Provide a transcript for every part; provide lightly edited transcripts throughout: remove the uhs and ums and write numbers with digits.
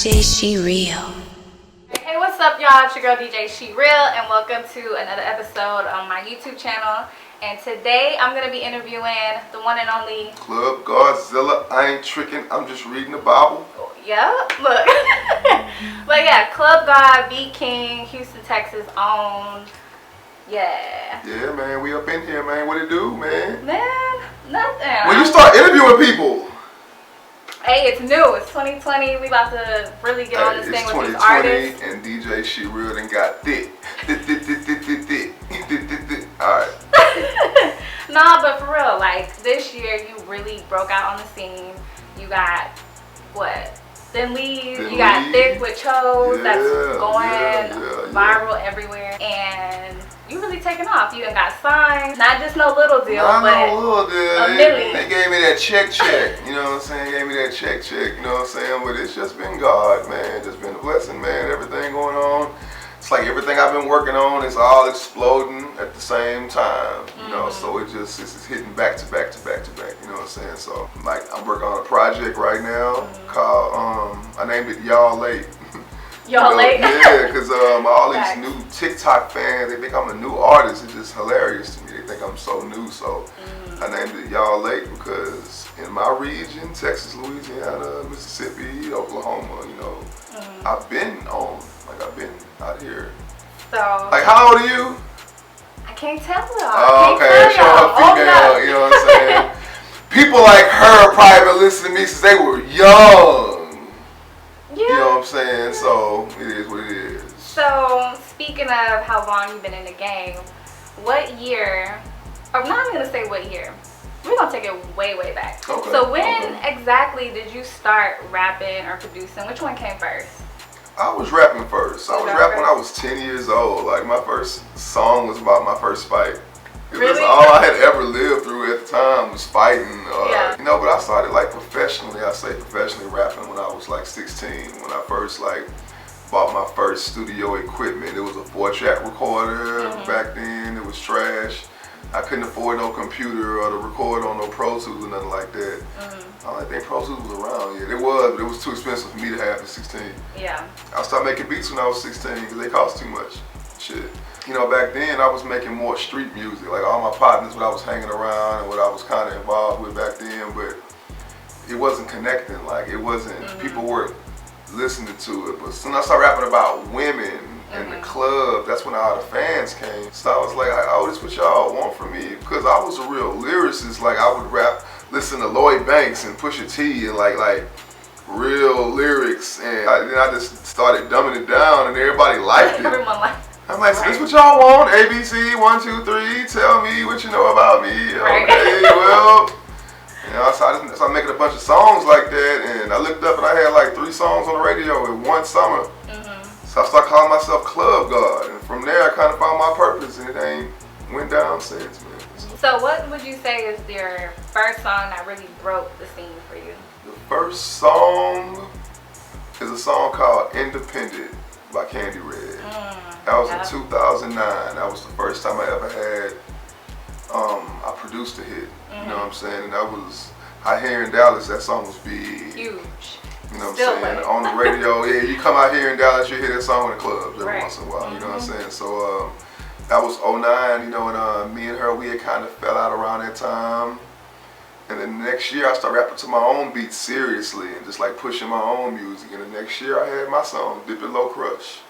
DJ She Real. Hey, what's up, y'all? It's your girl DJ She Real, and welcome to another episode on my YouTube channel. And today I'm gonna be interviewing the one and only Club Godzilla. I ain't tricking. I'm just reading the Bible. Yeah, look. But yeah, Club God, Beatking, Houston, Texas owned. Yeah. Yeah, man. We up in here, man. What it do, man? Man, nothing. When you start interviewing people. Hey, it's new. It's 2020. We about to really get on this thing with these artists. And DJ She Real done got thick. Alright. Nah, but for real, like this year you really broke out on the scene. You got what? Thin Leaves. You got Thick with Chose. That's going viral everywhere. And you really taking off. You done got signed. Not just no little deal, but no little deal. A million. They gave me that check. You know what I'm saying? Gave me that check. You know what I'm saying? But it's just been God, man. Just been a blessing, man. Everything going on. It's like everything I've been working on is all exploding at the same time. You know, so it's hitting back to back. You know what I'm saying? So like I'm working on a project right now called I named it Y'all Late. Y'all Late? Yeah, because all these new TikTok fans, they think I'm a new artist. It's just hilarious to me. They think I'm so new. So I named it Y'all Late because in my region, Texas, Louisiana, Mississippi, Oklahoma, you know, I've been out here. So like, how old are you? I can't tell y'all. Oh, okay. Show her female, you know what I'm saying? People like her probably been listening to me since they were young. Yeah. You know what I'm saying? So it is what it is. So speaking of how long you've been in the game, what year, or I'm not even gonna say what year, we're gonna take it way back. Okay. So when exactly did you start rapping or producing? Which one came first? I was rapping first. I was rapping when I was 10 years old. Like my first song was about my first fight. Because all I had ever lived through at the time was fighting. You know, but I started like professionally rapping when I was like 16. When I first like bought my first studio equipment. It was a 4-track recorder. Back then it was trash. I couldn't afford no computer or to record on no Pro Tools or nothing like that. I don't think Pro Tools was around yet. It was, but it was too expensive for me to have at 16. Yeah. I started making beats when I was 16 because they cost too much. Shit. You know, back then I was making more street music. Like all my partners, what I was hanging around and what I was kind of involved with back then, but it wasn't connecting. Like it wasn't, people weren't listening to it. But soon I started rapping about women in the club, that's when all the fans came. So I was like, oh, this what y'all want from me? Because I was a real lyricist. Like I would rap, listen to Lloyd Banks and Pusha T and like real lyrics. And then I just started dumbing it down and everybody liked it. Everyone liked it. I'm like, so this what y'all want? ABC, 1, 2, 3, tell me what you know about me. Okay, well, you know, so I started making a bunch of songs like that, and I looked up and I had like 3 songs on the radio in one summer. So I started calling myself Club God, and from there I kind of found my purpose, and it ain't went down since, man. So what would you say is your first song that really broke the scene for you? The first song is a song called Independent by Candy Red. That was in 2009. That was the first time I ever had, I produced a hit. You know what I'm saying? And that was, out here in Dallas, that song was big. Huge. You know what I'm saying? On the radio, you come out here in Dallas, you hear that song in the clubs every once in a while. You know what I'm saying? So that was 2009, you know, and me and her, we had kind of fell out around that time. And then the next year, I started rapping to my own beats seriously and just like pushing my own music. And the next year, I had my song, Dip It Low Crush.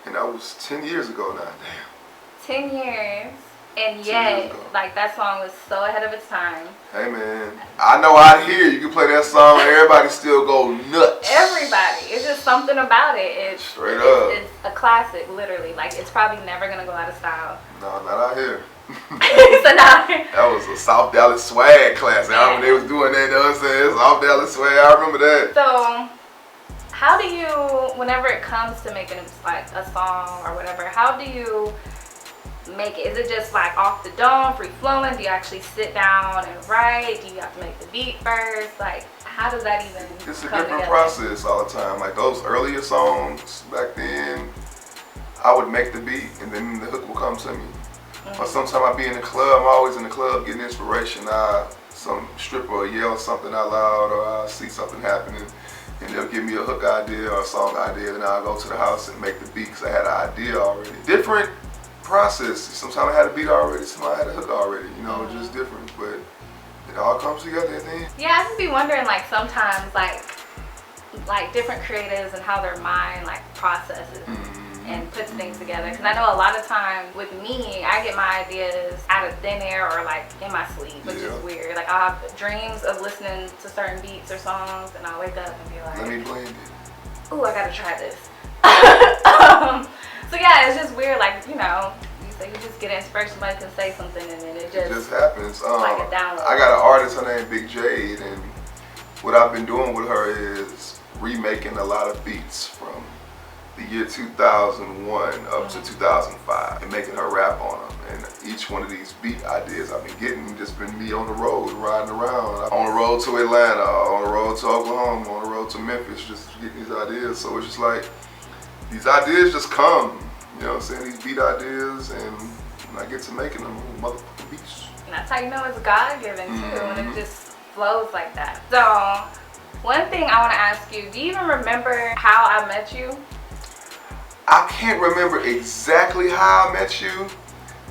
And that was 10 years ago now, damn. 10 years, and yet, like that song was so ahead of its time. Hey man, I know out here you can play that song and everybody still go nuts. Everybody, it's just something about it. It's straight up. It's a classic, literally. Like it's probably never gonna go out of style. No, not out here. So now that was a South Dallas swag classic. I remember they was doing that, you know what I'm saying? South Dallas swag, I remember that. So how do you, whenever it comes to making like a song or whatever, how do you make it? Is it just like off the dome, free flowing? Do you actually sit down and write? Do you have to make the beat first? Like, how does that even It's a come different together? process all the time. Like those earlier songs back then, I would make the beat and then the hook will come to me. Or sometimes I be in the club, I'm always in the club getting inspiration. Some stripper will yell something out loud or I see something happening. and they'll give me a hook idea or a song idea, then I'll go to the house and make the beat because I had an idea already. Different process. Sometimes I had a beat already, sometimes I had a hook already, you know, just different, but it all comes together at the end. Yeah, I just be wondering, like, sometimes, like different creatives and how their mind, like, processes and puts things together. Because I know a lot of times with me, I get my ideas out of thin air or, like, in my sleep, which is weird. Like, I'll have dreams of listening to certain beats or songs, and I'll wake up and be like, let me blend it. ooh, I gotta try this. So yeah, it's just weird, like, you know, you just get inspiration, somebody can say something, and then it just happens. like a download. I got an artist, her name Big Jade, and what I've been doing with her is remaking a lot of beats from the year 2001 up to 2005 and making her rap on them. And each one of these beat ideas I've been getting just been me on the road, riding around. On the road to Atlanta, on the road to Oklahoma, on the road to Memphis, just getting these ideas. So it's just like, these ideas just come, you know what I'm saying? These beat ideas, and when I get to making them, motherfucking beats. And that's how you know it's God-given too, when it just flows like that. So, one thing I want to ask you, do you even remember how I met you? I can't remember exactly how I met you,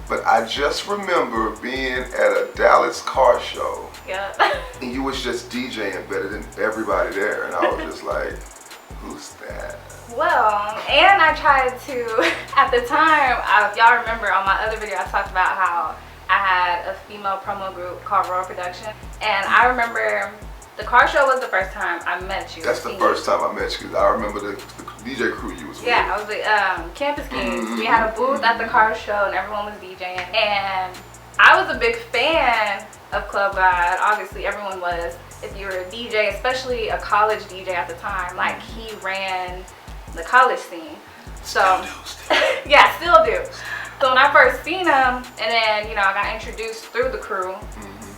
but I just remember being at a Dallas car show. Yeah. And you was just DJing better than everybody there, and I was just like, who's that? Well, and I tried to, at the time, if y'all remember on my other video, I talked about how I had a female promo group called Royal Production, and I remember the car show was the first time I met you. That's the first time I met you, because I remember the DJ crew you was with. Yeah, I was with Campus Kings. We had a booth at the car show, and everyone was DJing, and I was a big fan of Club God. Obviously, everyone was. If you were a DJ, especially a college DJ at the time, like, he ran the college scene. So, Still do. yeah, still do. So when I first seen him, and then, you know, I got introduced through the crew,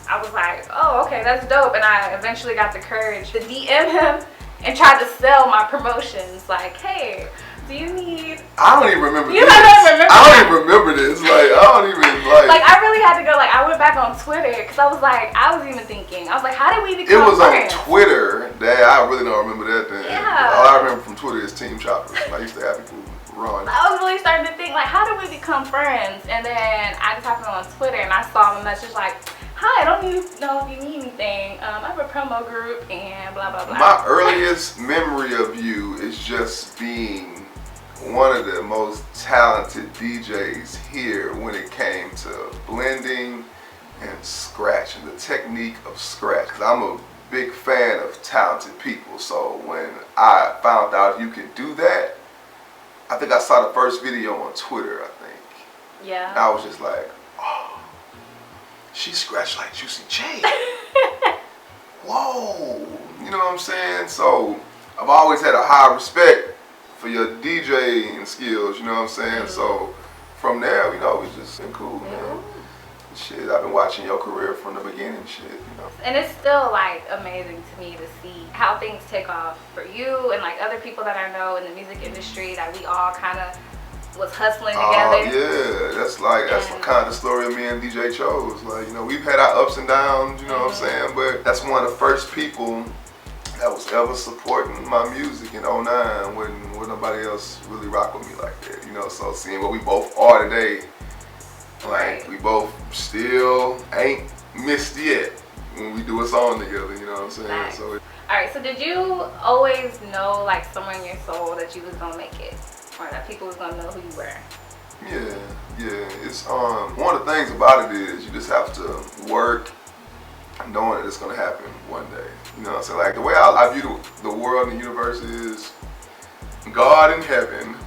I was like, oh, okay, that's dope. And I eventually got the courage to DM him and try to sell my promotions. Like, hey, do you need... I don't even remember you this. don't remember I don't that? even remember this. Like, I don't even, like... Like, I really had to go, like, I went back on Twitter, because I was like, I was even thinking, I was like, how did we become It was friends? on Twitter. That I really don't remember that then. Yeah. All I remember from Twitter is Team Choppers. I used to have people run. I was really starting to think, like, how did we become friends? And then I just happened on Twitter, and I saw a message like, hi, I don't know if you need anything. I have a promo group and blah, blah, blah. My earliest memory of you is just being one of the most talented DJs here when it came to blending and scratch and the technique of scratch. 'Cause I'm a big fan of talented people, so when I found out you could do that, I think I saw the first video on Twitter, I think. Yeah. And I was just like, oh, she scratched like Juicy J. Whoa, you know what I'm saying? So I've always had a high respect for your DJing skills, you know what I'm saying? So from there, you know, it's just been cool, man. Shit, I've been watching your career from the beginning, shit, you know. And it's still, like, amazing to me to see how things take off for you and, like, other people that I know in the music industry, that we all kind of was hustling together. Yeah, that's kind of the story of me and DJ Chose. Like, you know, we've had our ups and downs, you know what I'm saying? But that's one of the first people that was ever supporting my music in 09 when nobody else really rocked with me like that, you know? So seeing what we both are today, like, we both still ain't missed yet when we do a song together, you know what I'm saying? Nice. So Alright, so did you always know, like, somewhere in your soul that you was gonna make it? Or that people was gonna know who you were? Yeah. It's one of the things about it is you just have to work knowing that it's gonna happen one day. You know what I'm saying? Like, the way I view the world and the universe is God in heaven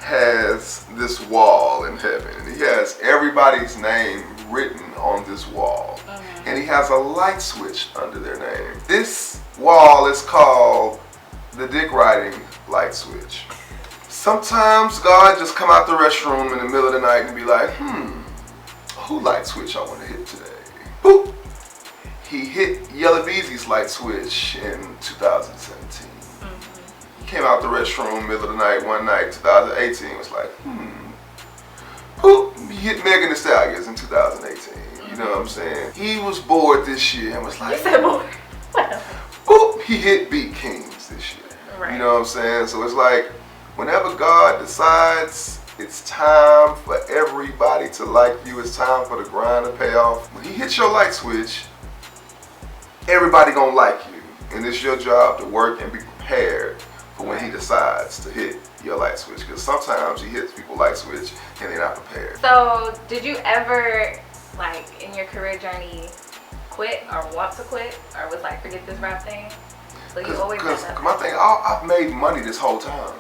has this wall in heaven, and he has everybody's name written on this wall, and he has a light switch under their name. This wall is called the dick riding light switch. Sometimes God just come out the restroom in the middle of the night and be like, who light switch I want to hit today? Boop. He hit Yellow Beezy's light switch in 2017. Came out the restroom middle of the night one night, 2018, was like, Boop. He hit Megan Thee Stallion in 2018. You know what I'm saying? He was bored this year and was like, You said bored. boop, he hit Beatking this year. Right. You know what I'm saying? So it's like, whenever God decides it's time for everybody to like you, it's time for the grind to pay off. When he hits your light switch, everybody gonna like you. And it's your job to work and be prepared for when he decides to hit your light switch. Because sometimes he hits people light switch and they're not prepared. So did you ever, like, in your career journey, quit or want to quit? Or was like, forget this rap thing? So you always had that. My thing, I've made money this whole time.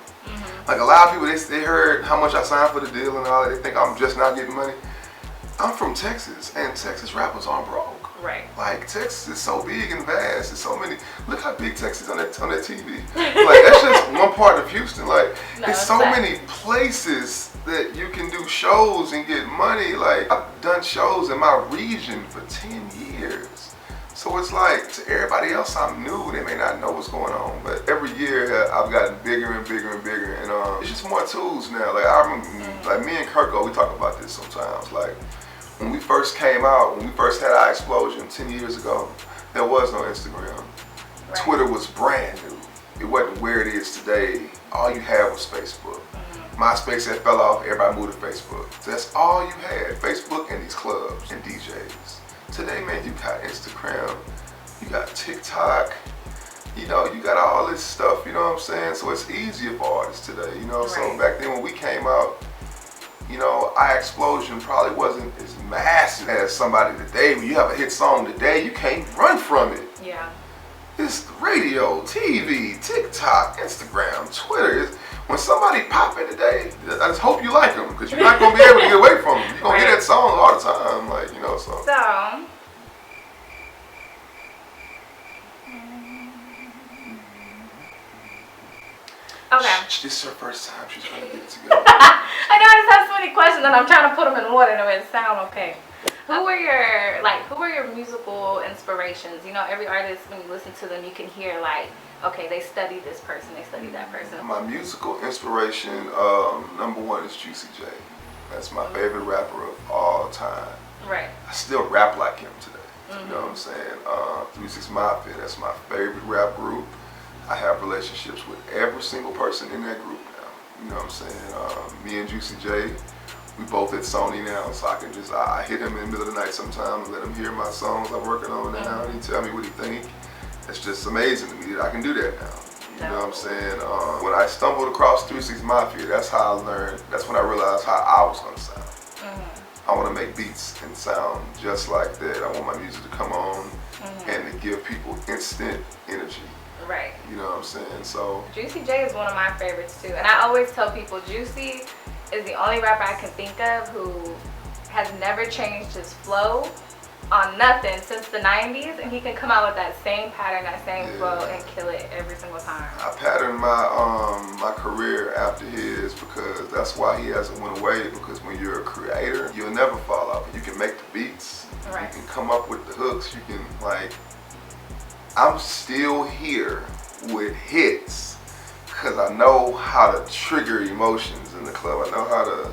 Like a lot of people, they heard how much I signed for the deal and all that. They think I'm just not getting money. I'm from Texas, and Texas rappers aren't broke. Right. Like, Texas is so big and vast. There's so many. Look how big Texas is on that TV. Like, that's just one part of Houston. Like, there's so many places that you can do shows and get money. Like, I've done shows in my region for 10 years. So it's like, to everybody else I'm new, they may not know what's going on. But every year I've gotten bigger and bigger and bigger. And it's just more tools now. Like, I remember, like, me and Kirko, we talk about this sometimes. Like, when we first came out, when we first had our explosion 10 years ago, there was no Instagram. Right. Twitter was brand new. It wasn't where it is today. All you had was Facebook. MySpace had fell off, everybody moved to Facebook. So that's all you had, Facebook and these clubs and DJs. Today, man, you got Instagram, you got TikTok, you know, you got all this stuff, you know what I'm saying? So it's easier for artists today, you know? Right. So back then when we came out, you know, our explosion probably wasn't as massive as somebody today. When you have a hit song today, you can't run from it. Yeah. It's radio, TV, TikTok, Instagram, Twitter. When somebody popping today, I just hope you like them, because you're not going to be able to get away from them. You're going to hear that song all the time, like, you know, so. Okay. This is her first time. She's trying to get it together. I know, I just have so many questions and I'm trying to put them in order to make it sound okay. Who were your musical inspirations? You know, every artist, when you listen to them, you can hear like, okay, they studied this person, they studied that person. My musical inspiration, number one is Juicy J. That's my favorite rapper of all time. Right. I still rap like him today. You know what I'm saying? 3 6 Mafia, that's my favorite rap group. I have relationships with every single person in that group now. You know what I'm saying? Me and Juicy J, we both at Sony now, so I hit him in the middle of the night sometime and let him hear my songs I'm working on now, and he tell me what he think. It's just amazing to me that I can do that now. You know what I'm saying? When I stumbled across 3 6 Mafia, that's how I learned, that's when I realized how I was gonna sound. I wanna make beats and sound just like that. I want my music to come on and to give people instant energy. Right. You know what I'm saying? So Juicy J is one of my favorites too. And I always tell people Juicy is the only rapper I can think of who has never changed his flow on nothing since the 90s, and he can come out with that same pattern, that same flow, and kill it every single time. I patterned my career after his because that's why he hasn't went away, because when you're a creator, you'll never fall off. You can make the beats, you can come up with the hooks, you can like, I'm still here with hits because I know how to trigger emotions in the club. I know how to,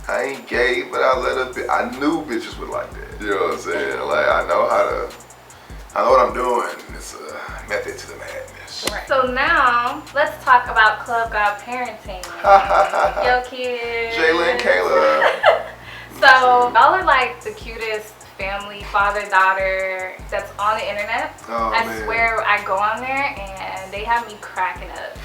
I ain't gay, but I knew bitches would like that. You know what I'm saying? Like, I know what I'm doing. It's a method to the madness. Right. So now, let's talk about Club God parenting. Yo, kids. Jayla and Kayla. So, y'all are like the cutest family, father, daughter that's on the internet. I swear I go on there and they have me cracking up.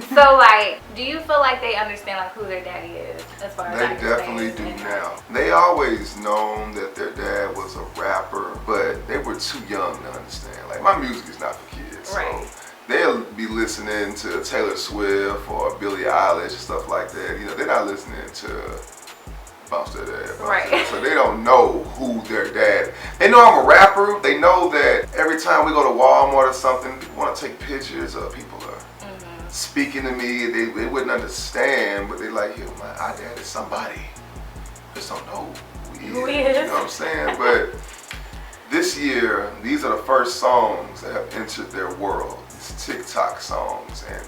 So like, do you feel like they understand like who their daddy is as far as they definitely do now. They always known that their dad was a rapper, but they were too young to understand. Like, my music is not for kids. Right. So they'll be listening to Taylor Swift or Billie Eilish and stuff like that. You know, they're not listening to Right. So they don't know who their dad. They know I'm a rapper. They know that every time we go to Walmart or something, people want to take pictures of people are speaking to me. They wouldn't understand, but they like, yo, our dad is somebody. Just don't know who he is. You know what I'm saying? But this year, these are the first songs that have entered their world. These TikTok songs, and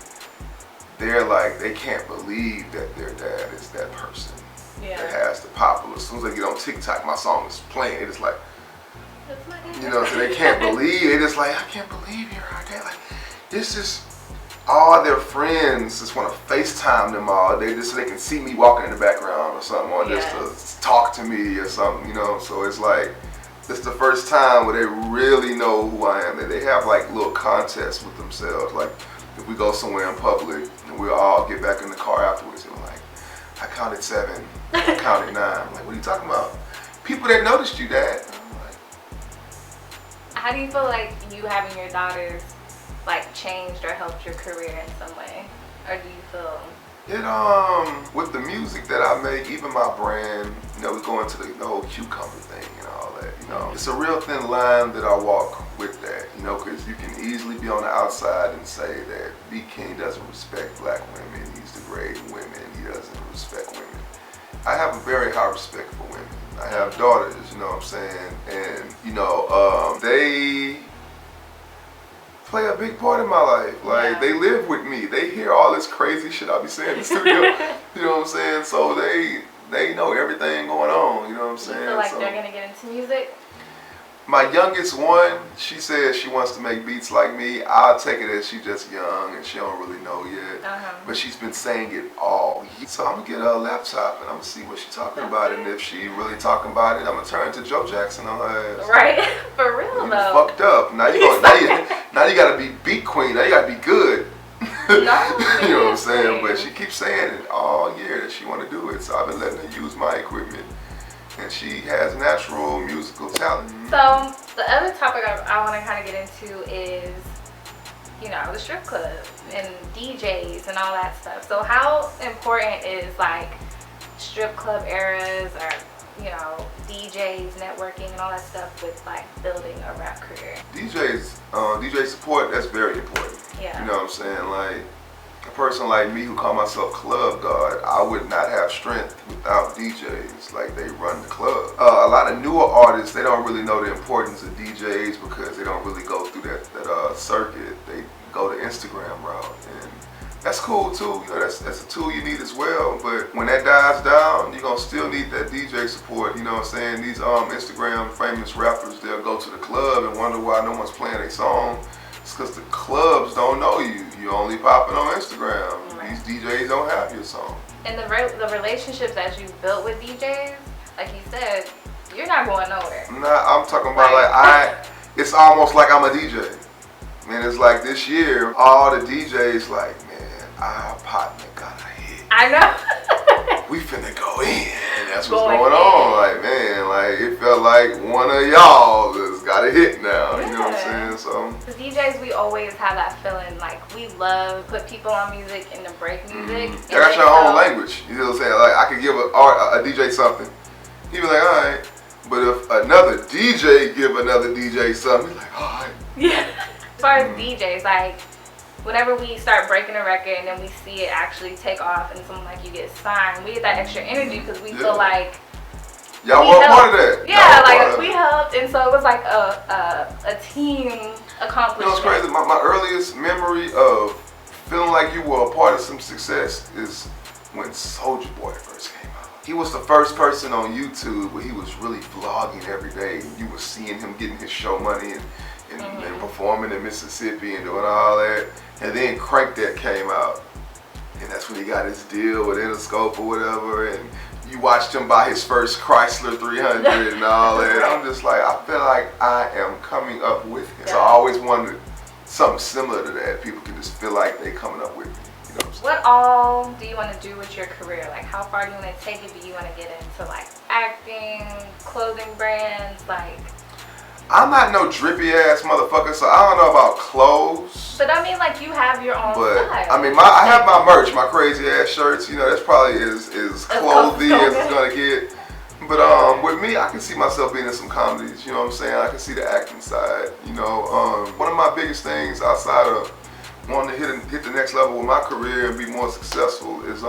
they're like, they can't believe that their dad is that person. That has the popular. As soon as they get on TikTok, my song is playing. It's like, you know, so they can't believe. They just like, I can't believe you're our okay, like, it's just all their friends just want to FaceTime them all day just so they can see me walking in the background or something, or just to talk to me or something, you know. So it's like, it's the first time where they really know who I am. That they have like little contests with themselves. Like if we go somewhere in public and we'll all get back in the car afterwards and we're like, I counted 7, I counted 9. I'm like, what are you talking about? People that noticed you, Dad. I'm like, how do you feel like you having your daughters like changed or helped your career in some way? Or do you feel it with the music that I make, even my brand, you know, we go into the whole cucumber thing and all that, you know. It's a real thin line that I walk with that, you know, because you can easily be on the outside and say that Beatking doesn't respect black women, he's degrading women, he doesn't respect women. I have a very high respect for women. I have daughters, you know what I'm saying, and you know, they play a big part in my life. Like they live with me. They hear all this crazy shit I be saying in the studio. You know what I'm saying? So they know everything going on. You know what I'm saying? You feel like they're gonna get into music? My youngest one, she says she wants to make beats like me. I'll take it as she's just young and she don't really know yet. But she's been saying it all year. So I'm gonna get her a laptop and I'm gonna see what she's talking about. And if she really talking about it, I'm gonna turn to Joe Jackson on her ass. Right? For real you though. Fucked up. Now you gotta be beat queen. Now you gotta be good. No, you know what I'm saying? But she keeps saying it all year that she wanna do it. So I've been letting her use my equipment. And she has natural musical talent. So the other topic I want to kind of get into is, you know, the strip club and DJs and all that stuff. So how important is like strip club eras or, you know, DJs, networking and all that stuff with like building a rap career? DJ support, that's very important. Yeah. You know what I'm saying? Like, a person like me who call myself club god, I would not have strength without DJs. Like, they run the club. A lot of newer artists, they don't really know the importance of DJs because they don't really go through that circuit. They go the Instagram route, and that's cool too. You know, that's a tool you need as well. But when that dies down, you're gonna still need that DJ support. You know what I'm saying? These Instagram famous rappers, they'll go to the club and wonder why no one's playing a song. It's because the clubs don't know you. You're only popping on Instagram. Right. These DJs don't have your song. And the relationships that you built with DJs, like you said, you're not going nowhere. Nah, I'm talking about it's almost like I'm a DJ. Man, it's like this year, all the DJs like, man, our partner got a hit. I know. We finna go in. That's what's going on. Like, man, like it felt like one of y'all just got a hit now. You know what I'm saying? So the DJs, we always have that feeling like we love to put people on music and to break music. You got your own language. You know what I'm saying? Like I could give a DJ something. He'd be like, all right. But if another DJ give another DJ something, he's like, all right. Yeah. As far as DJs, like whenever we start breaking a record and then we see it actually take off and someone like you get signed, we get that extra energy because we feel like y'all were part of that. Yeah, like we helped, and so it was like a team accomplishment. You know what's crazy? My earliest memory of feeling like you were a part of some success is when Soulja Boy first came out. He was the first person on YouTube where he was really vlogging every day. You were seeing him getting his show money and performing in Mississippi and doing all that. And then Crank That came out. And that's when he got his deal with Interscope or whatever. And you watched him buy his first Chrysler 300 and all that. I'm just like, I feel like I am coming up with him. So I always wanted something similar to that. People can just feel like they coming up with me. You know what all do you want to do with your career? Like how far do you want to take it? Do you want to get into like acting, clothing brands, like? I'm not no drippy ass motherfucker, so I don't know about clothes. But I mean, like you have your own style. I mean, I have my merch, my crazy ass shirts. You know, that's probably as clothy as it's gonna get. But with me, I can see myself being in some comedies. You know what I'm saying? I can see the acting side. You know, one of my biggest things outside of wanting to hit the next level with my career and be more successful is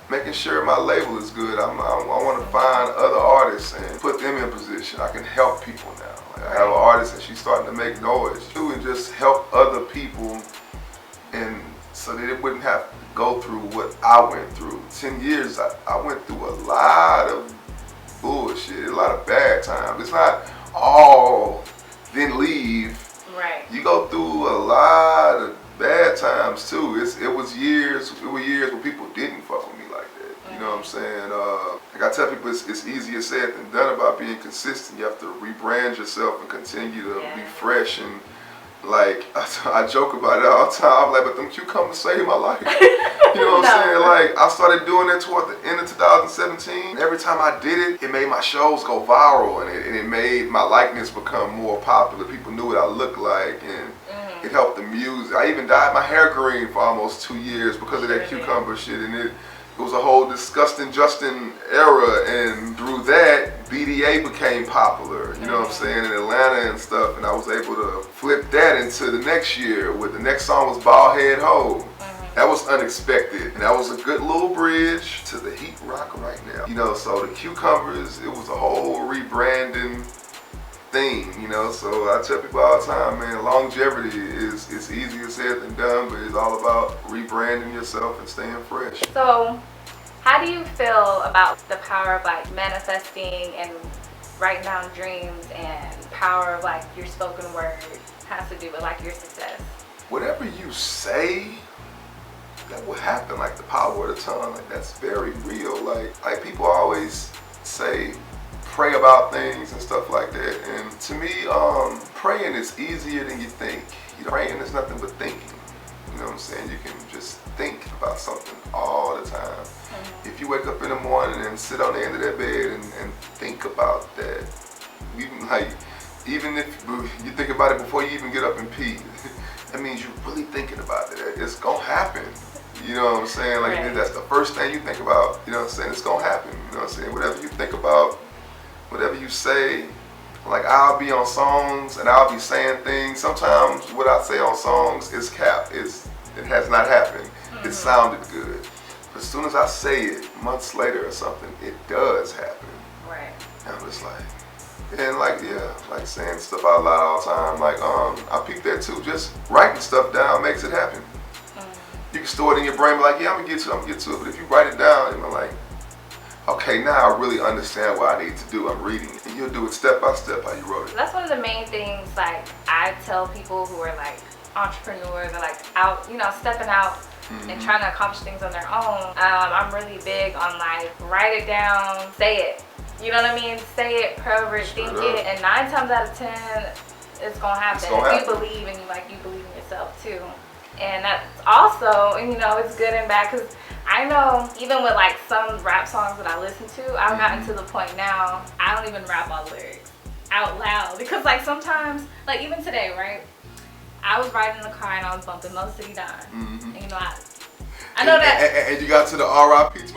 making sure my label is good. I want to find other artists and put them in position. I can help people now. Like I have an artist and she's starting to make noise too, and just help other people, and so that it wouldn't have to go through what I went through. 10 years, I went through a lot of bullshit, a lot of bad times. It's not all then leave. Right. you go through a lot of bad times too. It were years when people didn't fuck with me like that. You know what I'm saying? Like I tell people, it's easier said than done about being consistent. You have to rebrand yourself and continue to be fresh. And like I joke about it all the time. I'm like, but them cucumbers saved my life. You know what I'm saying? Like I started doing that toward the end of 2017. Every time I did it, it made my shows go viral, and it made my likeness become more popular. People knew what I looked like, and it helped the music. I even dyed my hair green for almost 2 years because of that cucumber shit, and it was a whole Disgusting Justin era, and through that, BDA became popular, you know what I'm saying, in Atlanta and stuff, and I was able to flip that into the next year with the next song was Bald Head Ho. That was unexpected, and that was a good little bridge to the heat rock right now. You know, so the cucumbers, it was a whole rebranding thing, you know, so I tell people all the time, man, longevity is easier said than done, but it's all about rebranding yourself and staying fresh. So how do you feel about the power of like manifesting and writing down dreams, and power of like your spoken word has to do with like your success? Whatever you say, that will happen. Like the power of the tongue, like that's very real. Like people always say pray about things and stuff like that, and to me praying is easier than you think. You know, praying is nothing but thinking. You know what I'm saying? You can just think about something all the time. If you wake up in the morning and sit on the end of that bed and think about that, even if you think about it before you even get up and pee, that means you're really thinking about it. It's gonna happen. You know what I'm saying? Like that's the first thing you think about. You know what I'm saying? It's gonna happen. You know what I'm saying? Whatever you think about, whatever you say, like I'll be on songs and I'll be saying things. Sometimes what I say on songs is cap. It has not happened. It sounded good. But as soon as I say it, months later or something, it does happen. Right. And I'm just like, and like, yeah, like saying stuff out loud all the time. Like, I peep that too. Just writing stuff down makes it happen. You can store it in your brain, be like, yeah, I'm gonna get to it. But if you write it down, you're like, okay, now I really understand what I need to do. I'm reading it. And you'll do it step by step how you wrote it. That's one of the main things, like, I tell people who are, like, entrepreneurs or, like, out, you know, stepping out and trying to accomplish things on their own. I'm really big on, like, write it down, say it. You know what I mean? Say it, pray over it, think it. And 9 times out of 10, it's going to happen. If you believe, and you believe in yourself, too. And that's also, and, you know, it's good and bad, because I know even with like some rap songs that I listen to, I've gotten to the point now, I don't even rap all the lyrics out loud, because like sometimes, like even today, right, I was riding in the car and I was bumping Mo City Don, and you know, I know that. And you got to the R.I.P. Yes!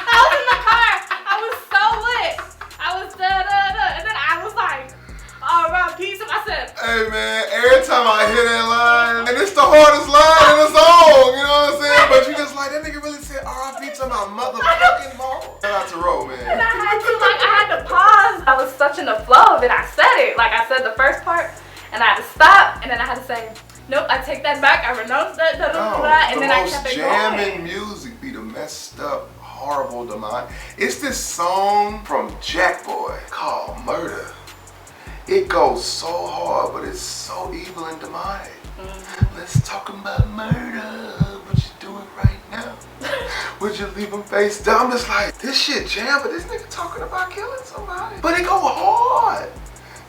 I was in the car, I was so lit, I was da-da-da, and then I was like, R.I.P. I said, hey man, every time I hear that line, and it's the hardest line in the song, you know what I'm saying? But you just like, that nigga really said R.I.P. to my motherfucking mom. Shout out to Ro, man. And I had to pause. I was such in the flow of it. I said it. Like I said the first part, and I had to stop, and then I had to say, nope, I take that back. I renounce that, and then I kept it going. The most jamming music be the messed up, horrible demonic. It's this song from Jackboy called Murder. It goes so hard, but it's so evil and demonic. Let's talk about murder. What you doing right now? Would you leave him face down? I'm just like, this shit jam, but this nigga talking about killing somebody. But it go hard.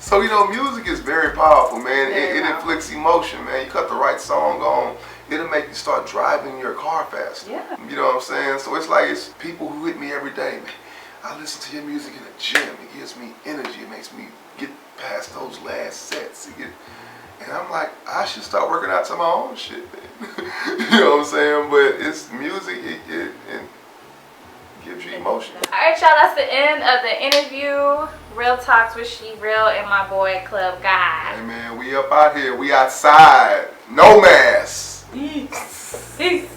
So, you know, music is very powerful, man. It inflicts emotion, man. You cut the right song on, it'll make you start driving your car faster. Yeah. You know what I'm saying? So it's like, it's people who hit me every day, man. I listen to your music in the gym. It gives me energy. It makes me get past those last sets. And I'm like, I should start working out to my own shit, man. You know what I'm saying? But it's music, it gives you emotion. Alright, y'all, that's the end of the interview. Real Talks with She Real and my boy Club Guy. Hey man, we up out here. We outside. No mask. Peace.